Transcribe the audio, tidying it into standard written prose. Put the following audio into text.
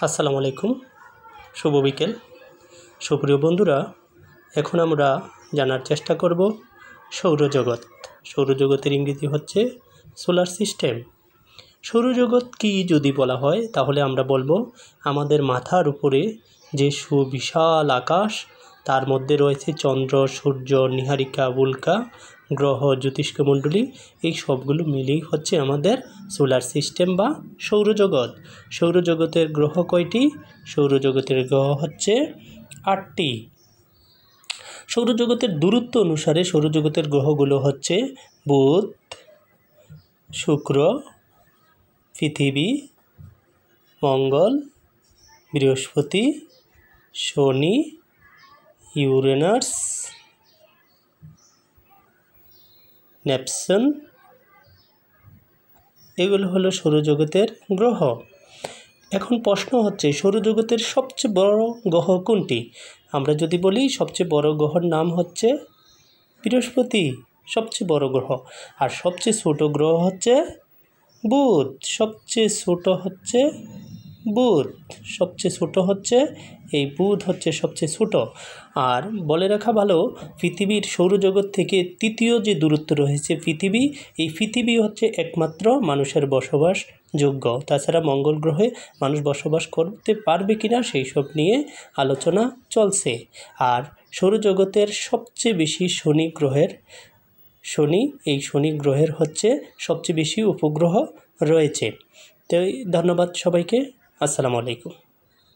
আসসালামু আলাইকুম, শুভ বিকেল। সুপ্রিয় বন্ধুরা, এখন আমরা জানার চেষ্টা করব সৌরজগৎ। সৌরজগতের ইংরেজি হচ্ছে সোলার সিস্টেম। সৌরজগৎ কি যদি বলা হয় তাহলে আমরা বলবো আমাদের মাথার উপরে যে সুবিশাল আকাশ, তার মধ্যে রয়েছে চন্দ্র, সূর্য, নীহারিকা, উল্কা, গ্রহ, জ্যোতিষ্কমণ্ডলী, এই সবগুলো মিলেই হচ্ছে আমাদের সোলার সিস্টেম বা সৌরজগৎ। সৌরজগতের গ্রহ কয়টি? সৌরজগতের গ্রহ হচ্ছে 8টি। সৌরজগতের দূরত্ব অনুসারে সৌরজগতের গ্রহগুলো হচ্ছে বুধ, শুক্র, পৃথিবী, মঙ্গল, বৃহস্পতি, শনি, ইউরেনাস, নেপচুন। এগুলো হলো সৌরজগতের গ্রহ। এখন প্রশ্ন হচ্ছে সৌরজগতের সবচেয়ে বড় গ্রহ কোনটি? আমরা যদি বলি সবচেয়ে বড় গ্রহের নাম হচ্ছে বৃহস্পতি, সবচেয়ে বড় গ্রহ। আর সবচেয়ে ছোট গ্রহ হচ্ছে বুধ, সবচেয়ে ছোট হচ্ছে বুধ, সবচেয়ে ছোট হচ্ছে এই বুধ হচ্ছে সবচেয়ে ছোট। আর বলে রাখা ভালো, পৃথিবীর সৌরজগৎ থেকে তৃতীয় যে দূরত্ব রয়েছে পৃথিবী, এই পৃথিবী হচ্ছে একমাত্র মানুষের বসবাসযোগ্য। তাছাড়া মঙ্গল গ্রহে মানুষ বসবাস করতে পারবে কিনা সেই সব নিয়ে আলোচনা চলছে। আর সৌরজগতের সবচেয়ে বেশি শনি গ্রহের হচ্ছে সবচেয়ে বেশি উপগ্রহ রয়েছে। তো ধন্যবাদ সবাইকে। আসসালামু আলাইকুম।